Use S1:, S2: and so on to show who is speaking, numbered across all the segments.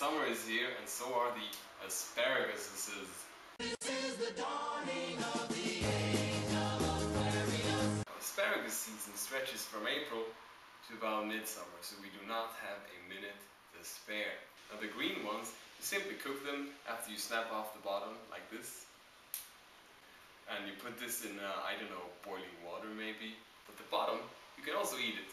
S1: Summer is here and so are the asparaguses.
S2: This is the dawning of the age of Aquarius.
S1: Asparagus season stretches from April to about midsummer, so we do not have a minute to spare. Now the green ones, you simply cook them after you snap off the bottom like this. And you put this in, I don't know, boiling water maybe. But the bottom, you can also eat it.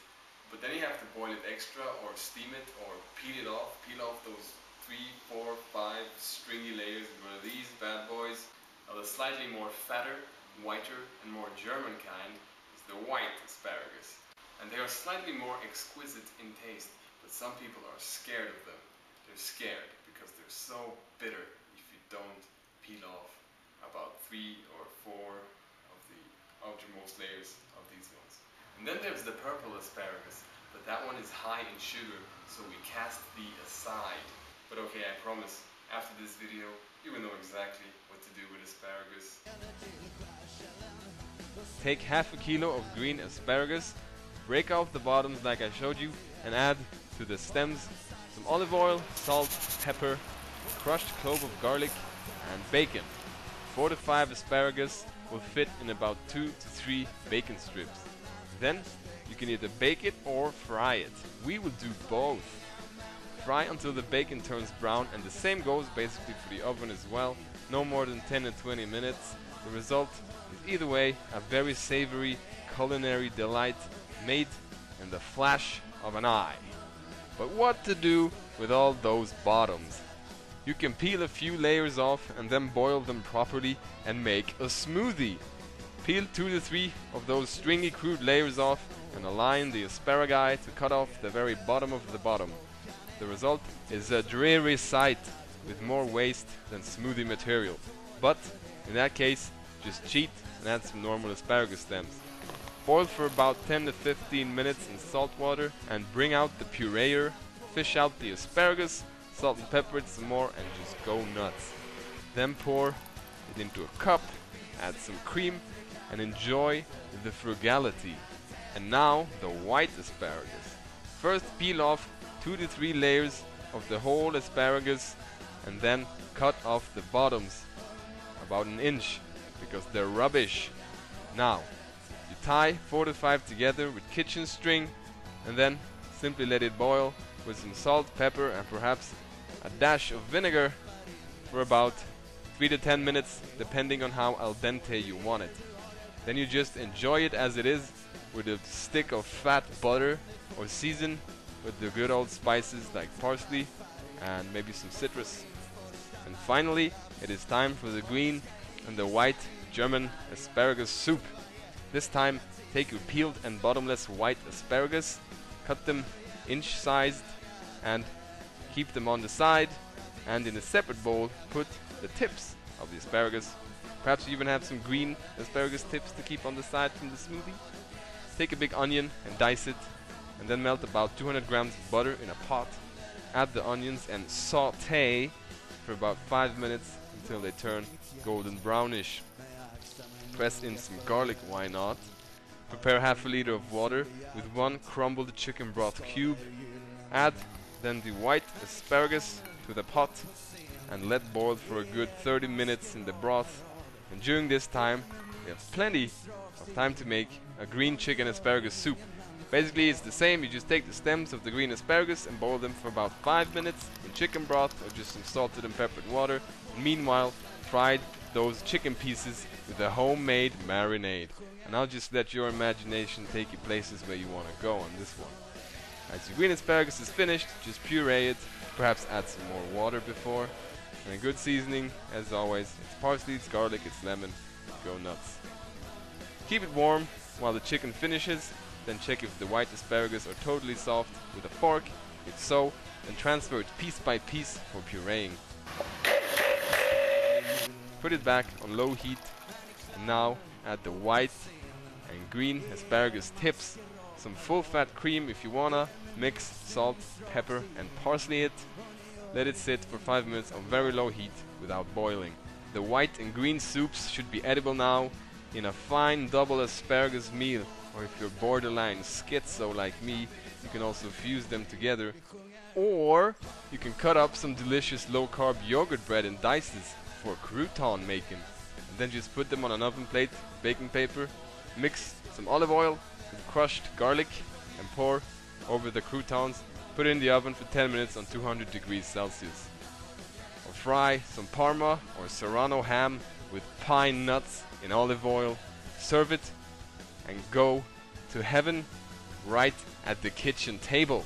S1: But then you have to boil it extra or steam it or peel off those 3, 4, 5 stringy layers with one of these bad boys. Now the slightly more fatter, whiter and more German kind is the white asparagus. And they are slightly more exquisite in taste, but some people are scared of them. They're scared because they're so bitter if you don't peel off about 3 or 4 of the outermost layers of these ones. And then there's the purple asparagus, but that one is high in sugar, so we cast thee aside. But okay, I promise, after this video, you will know exactly what to do with asparagus.
S3: Take half a kilo of green asparagus, break off the bottoms like I showed you, and add to the stems some olive oil, salt, pepper, crushed clove of garlic, and bacon. 4 to 5 asparagus will fit in about 2 to 3 bacon strips. Then you can either bake it or fry it. We will do both. Fry until the bacon turns brown, and the same goes basically for the oven as well. No more than 10 to 20 minutes. The result is either way a very savory culinary delight made in the flash of an eye. But what to do with all those bottoms? You can peel a few layers off and then boil them properly and make a smoothie. Peel 2 to 3 of those stringy crude layers off and align the asparagi to cut off the very bottom of the bottom. The result is a dreary sight with more waste than smoothie material. But in that case, just cheat and add some normal asparagus stems. Boil for about 10 to 15 minutes in salt water and bring out the pureer, fish out the asparagus, salt and pepper it some more and just go nuts. Then pour it into a cup, add some cream and enjoy the frugality. And now the white asparagus. First peel off 2 to 3 layers of the whole asparagus and then cut off the bottoms about an inch because they're rubbish. Now you tie 4 to 5 together with kitchen string and then simply let it boil with some salt, pepper and perhaps a dash of vinegar for about 3 to 10 minutes depending on how al dente you want it. Then you just enjoy it as it is with a stick of fat butter or season with the good old spices like parsley and maybe some citrus. And finally, it is time for the green and the white German asparagus soup. This time, take your peeled and bottomless white asparagus, cut them inch-sized and keep them on the side, and in a separate bowl put the tips of the asparagus. Perhaps you even have some green asparagus tips to keep on the side from the smoothie. Take a big onion and dice it, and then melt about 200 grams of butter in a pot. Add the onions and saute for about 5 minutes until they turn golden brownish. Press in some garlic, why not? Prepare half a liter of water with 1 crumbled chicken broth cube. Add then the white asparagus to the pot and let boil for a good 30 minutes in the broth. And during this time, you have plenty of time to make a green chicken asparagus soup. Basically it's the same, you just take the stems of the green asparagus and boil them for about 5 minutes in chicken broth or just some salted and peppered water. And meanwhile, fry those chicken pieces with a homemade marinade. And I'll just let your imagination take you places where you want to go on this one. As your green asparagus is finished, just puree it, perhaps add some more water before. And a good seasoning, as always, it's parsley, it's garlic, it's lemon, go nuts. Keep it warm while the chicken finishes, then check if the white asparagus are totally soft with a fork. If so, then transfer it piece by piece for pureeing. Put it back on low heat, and now add the white and green asparagus tips, some full fat cream if you wanna, mix salt, pepper and parsley it. Let it sit for 5 minutes on very low heat without boiling. The white and green soups should be edible now in a fine double asparagus meal, or if you're borderline schizo like me, you can also fuse them together Or you can cut up some delicious low-carb yogurt bread in dices for crouton making. And then just put them on an oven plate, baking paper, mix some olive oil with crushed garlic and pour over the croutons. Put it in the oven for 10 minutes on 200 degrees Celsius. Or fry some Parma or Serrano ham with pine nuts in olive oil. Serve it and go to heaven right at the kitchen table.